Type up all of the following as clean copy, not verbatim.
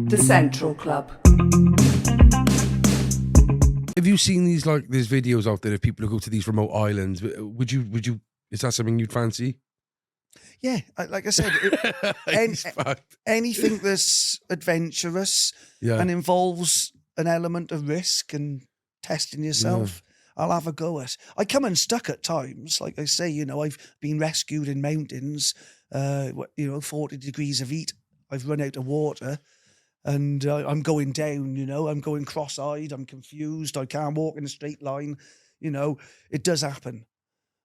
The Central Club. Have you seen these, like, there's videos out there of people who go to these remote islands? Would you, is that something you'd fancy? Yeah, like I said, anything that's adventurous and involves an element of risk and testing yourself, I'll have a go at. I come unstuck at times. Like I say, you know, I've been rescued in mountains, 40 degrees of heat. I've run out of water and I'm going down, you know, I'm going cross-eyed, I'm confused, I can't walk in a straight line. You know, it does happen.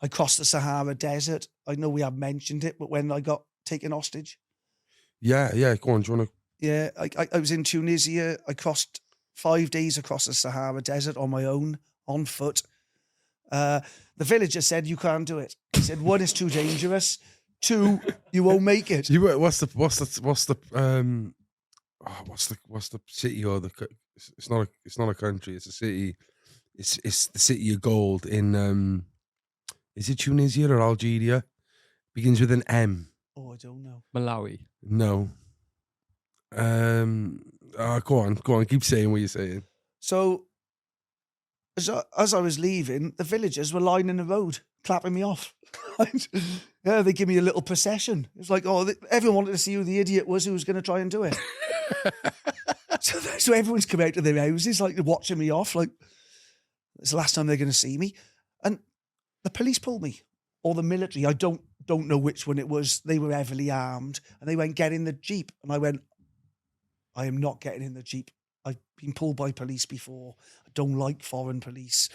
I crossed the Sahara Desert. I know we have mentioned it, but when I got taken hostage. Yeah, go on, do you want to? Yeah, I was in Tunisia. I crossed 5 days across the Sahara Desert on my own, on foot. The villager said, you can't do it. He said, one, it's too dangerous. Two, you won't make it. What's the city or the? It's not a country. It's a city. It's the city of gold in is it Tunisia or Algeria? Begins with an M. Oh, I don't know. Malawi. No. Go on. Keep saying what you're saying. So, as I was leaving, the villagers were lining the road, clapping me off. Yeah, they give me a little procession. It was like, everyone wanted to see who the idiot was who was going to try and do it. so everyone's come out of their houses, like, watching me off. Like, it's the last time they're going to see me. And the police pulled me, or the military. I don't know which one it was. They were heavily armed, and they went, get in the Jeep. And I went, I am not getting in the Jeep. I've been pulled by police before. I don't like foreign police.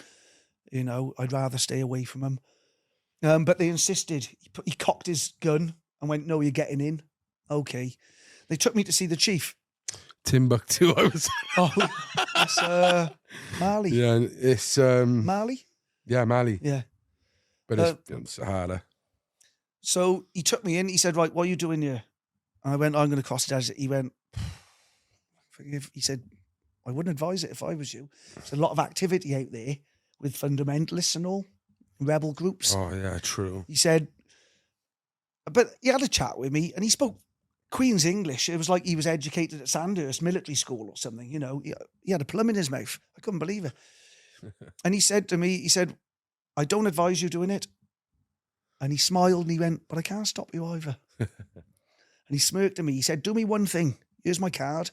You know, I'd rather stay away from them. But they insisted. He cocked his gun and went, no, you're getting in. Okay. They took me to see the chief. Timbuktu, I was. It's Mali. Yeah, it's Mali? Yeah, Mali. Yeah. But it's Sahara. So he took me in. He said, right, what are you doing here? And I went, I'm going to cross the desert. He went, he said, I wouldn't advise it if I was you. There's a lot of activity out there with fundamentalists and all, rebel groups. Oh, yeah, true. He said, but he had a chat with me and he spoke Queen's English. It was like he was educated at Sandhurst Military School or something, you know. He had a plum in his mouth. I couldn't believe it. And he said to me, I don't advise you doing it. And he smiled and he went, but I can't stop you either. And he smirked at me. He said, do me one thing. Here's my card.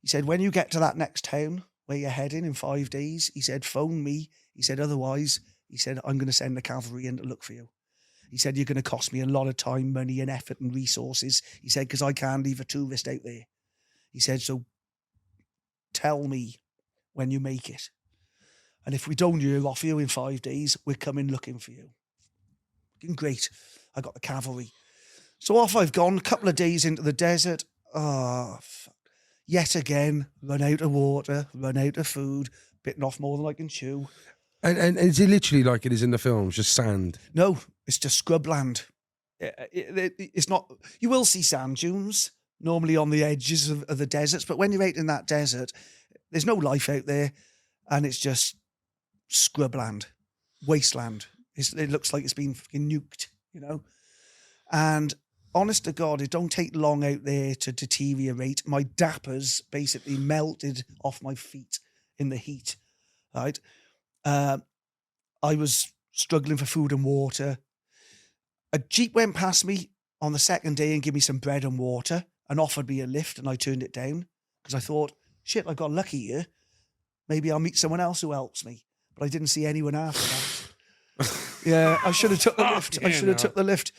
He said, when you get to that next town where you're heading in 5 days, he said, phone me. He said, otherwise, he said, I'm going to send the cavalry in to look for you. He said, you're going to cost me a lot of time, money and effort and resources. He said, because I can't leave a tourist out there. He said, so tell me when you make it. And if we don't hear off you in 5 days, we're coming looking for you. Great. I got the cavalry. So off I've gone, a couple of days into the desert. Yet again, run out of water, run out of food, bitten off more than I can chew. And is it literally like it is in the films, just sand? No, it's just scrubland. It's not. You will see sand dunes normally on the edges of the deserts, but when you're out in that desert, there's no life out there, and it's just scrubland, wasteland. It looks like it's been fucking nuked, you know. And honest to God, it don't take long out there to deteriorate. My dappers basically melted off my feet in the heat, right? I was struggling for food and water. A Jeep went past me on the second day and gave me some bread and water and offered me a lift, and I turned it down because I thought, shit, I got lucky here. Maybe I'll meet someone else who helps me. But I didn't see anyone after that. Yeah, I should have took the lift. Took the lift.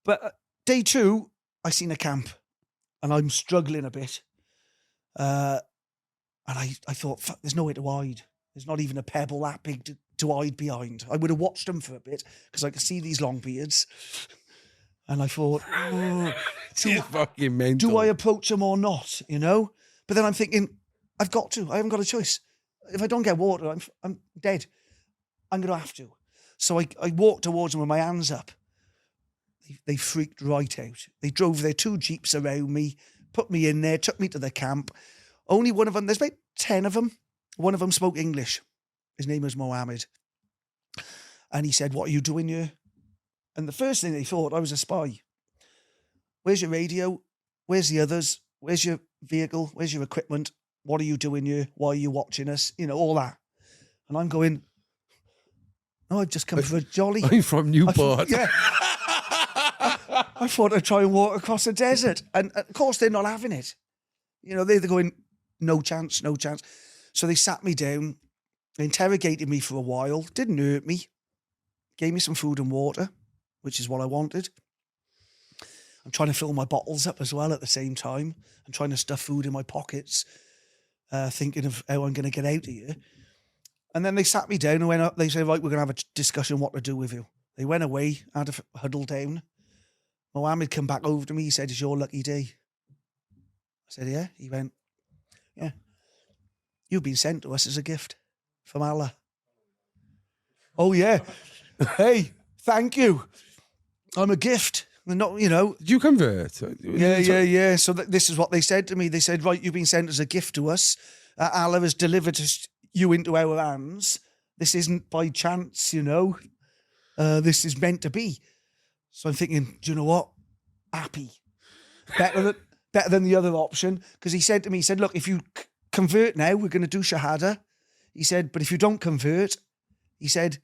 But day 2, I seen a camp and I'm struggling a bit. And I thought, fuck, there's nowhere to hide. There's not even a pebble that big to hide behind. I would have watched them for a bit because I could see these long beards. And I thought, do I approach them or not, you know? But then I'm thinking, I've got to. I haven't got a choice. If I don't get water, I'm dead. I'm going to have to. So I walked towards them with my hands up. They freaked right out. They drove their 2 Jeeps around me, put me in there, took me to the camp. Only one of them, there's about 10 of them. One of them spoke English. His name was Mohammed. And he said, what are you doing here? And the first thing they thought, I was a spy. Where's your radio? Where's the others? Where's your vehicle? Where's your equipment? What are you doing here? Why are you watching us? You know, all that. And I'm going, no, I've just come for a jolly. I'm from Newport. I thought I'd try and walk across the desert. And of course, they're not having it. You know, they're going, no chance, no chance. So they sat me down, they interrogated me for a while, didn't hurt me, gave me some food and water, which is what I wanted. I'm trying to fill my bottles up as well at the same time. I'm trying to stuff food in my pockets, thinking of how I'm going to get out of here. And then they sat me down and went up. They said, right, we're going to have a discussion what to do with you. They went away, had a huddle down. Mohammed come back over to me. He said, it's your lucky day. I said, yeah. He went, yeah. You've been sent to us as a gift from Allah. Oh, yeah. Hey, thank you. I'm a gift. They're not, you know. Did you convert? Yeah. So this is what they said to me. They said, right, you've been sent as a gift to us. Allah has delivered you into our hands. This isn't by chance, you know. This is meant to be. So I'm thinking, do you know what? Happy. Better than the other option. Because he said to me, he said, look, if you convert now, we're going to do Shahada. He said, but if you don't convert, he said,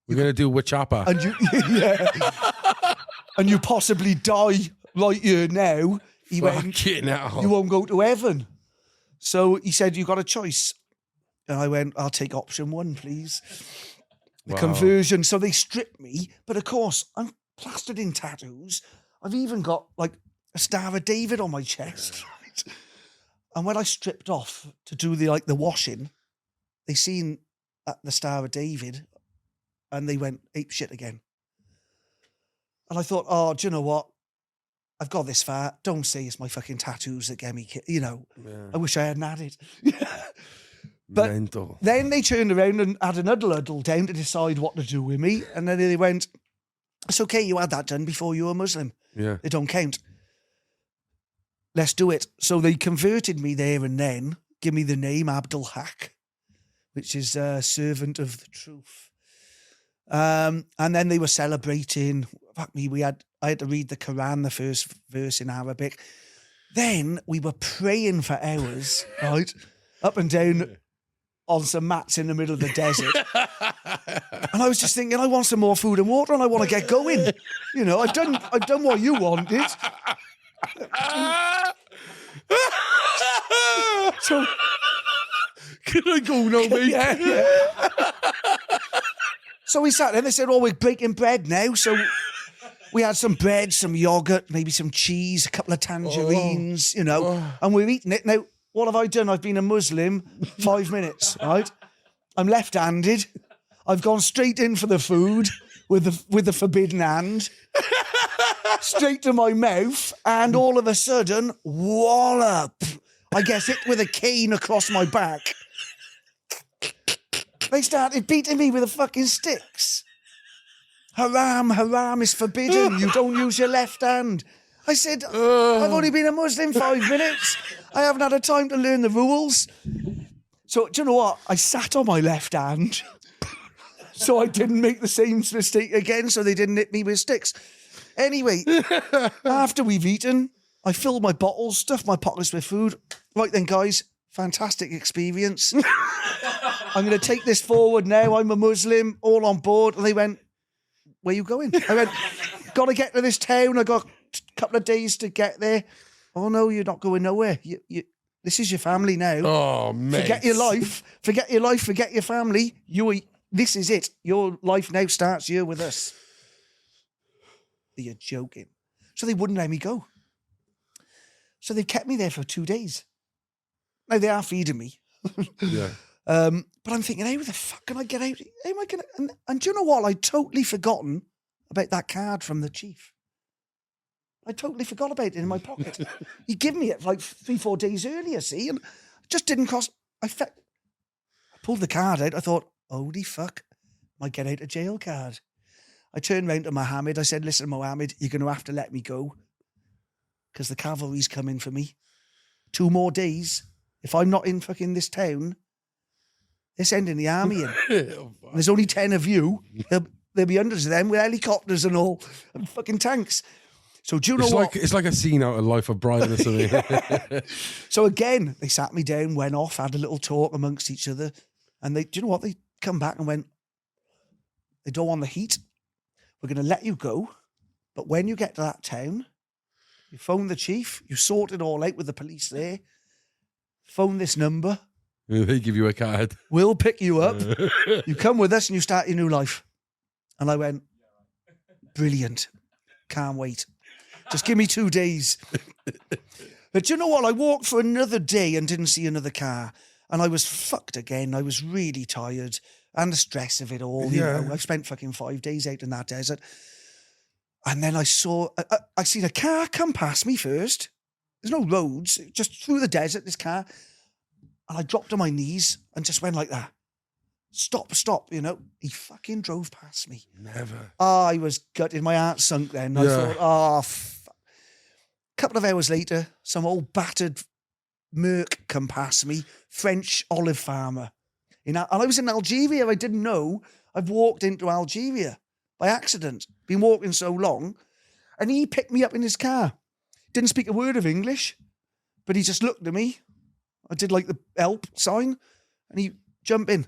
we're going to do Wachapa. And you, yeah. And you possibly die right here now. He went, you won't go to heaven. So he said, you got a choice. And I went, I'll take option one, please. The conversion. So they stripped me. But of course, I'm plastered in tattoos. I've even got like a Star of David on my chest. Right? And when I stripped off to do the washing, they seen the Star of David and they went ape shit again. And I thought, oh, do you know what? I've got this far. Don't say it's my fucking tattoos that get me, you know. Yeah. I wish I hadn't had it. But mental. Then they turned around and had an huddle down to decide what to do with me. And then they went, it's okay, you had that done before you were Muslim. Yeah. They don't count. Let's do it. So they converted me there and then, give me the name Abdul Haq, which is servant of the truth. And then they were celebrating. Fuck me, I had to read the Quran, the first verse in Arabic. Then we were praying for hours, right? Up and down on some mats in the middle of the desert. And I was just thinking, I want some more food and water and I want to get going. You know, I've done what you wanted. So can I go now, mate? Yeah. So we sat there and they said, oh, we're breaking bread now. So we had some bread, some yogurt, maybe some cheese, a couple of tangerines, you know, and we're eating it. Now, what have I done? I've been a Muslim 5 minutes, right? I'm left-handed. I've gone straight in for the food with the forbidden hand, straight to my mouth, and all of a sudden, wallop. I get hit with a cane across my back. They started beating me with the fucking sticks. Haram is forbidden. You don't use your left hand. I said, I've only been a Muslim 5 minutes. I haven't had a time to learn the rules. So, do you know what? I sat on my left hand so I didn't make the same mistake again, so they didn't hit me with sticks. Anyway, after we've eaten, I filled my bottles, stuffed my pockets with food. Right then, guys, fantastic experience. I'm going to take this forward now. I'm a Muslim, all on board. And they went, where are you going? I went, got to get to this town. I got a couple of days to get there. Oh, no, you're not going nowhere. This is your family now. Oh, mate. Forget your life, forget your family. This is it. Your life now starts here with us. You're joking. So they wouldn't let me go. So they kept me there for 2 days. Now, they are feeding me. Yeah. But I'm thinking, how the fuck can I get out? How am I going to... And do you know what? I'd totally forgotten about that card from the chief. I totally forgot about it in my pocket. He gave me it like 3-4 days earlier, see? And it just didn't cost... I pulled the card out. I thought, holy fuck, my get out of jail card. I turned round to Mohammed. I said, listen, Mohammed, you're going to have to let me go because the cavalry's coming for me. 2 more days. If I'm not in fucking this town... They're sending the army in. There's only 10 of you. There'll be hundreds of them with helicopters and all, and fucking tanks. So do you know what? It's like a scene out of Life of Brian or something. So again, they sat me down, went off, had a little talk amongst each other. And do you know what? They come back and went, they don't want the heat. We're going to let you go. But when you get to that town, you phone the chief, you sort it all out with the police there, phone this number. They give you a card. We'll pick you up. You come with us and you start your new life. And I went, brilliant. Can't wait. Just give me 2 days. But you know what? I walked for another day and didn't see another car. And I was fucked again. I was really tired. And the stress of it all. You know, I've spent fucking 5 days out in that desert. And then I saw, I seen a car come past me first. There's no roads, just through the desert, this car. And I dropped on my knees and just went like that. Stop, you know. He fucking drove past me. Never. I was gutted. My heart sunk then. I thought, couple of hours later, some old battered merc come past me, French olive farmer. And I was in Algeria. I didn't know. I've walked into Algeria by accident. Been walking so long. And he picked me up in his car. Didn't speak a word of English, but he just looked at me. I did like the help sign, and he jumped in.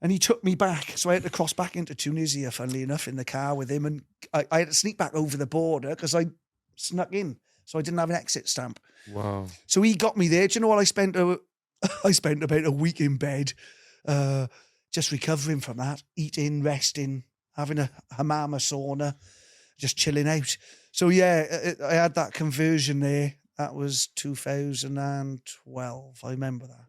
And he took me back. So I had to cross back into Tunisia, funnily enough, in the car with him. And I had to sneak back over the border because I snuck in. So I didn't have an exit stamp. Wow. So he got me there. Do you know what? I spent about a week in bed, just recovering from that, eating, resting, having a hammam, sauna, just chilling out. So yeah, I had that conversion there. That was 2012. I remember that.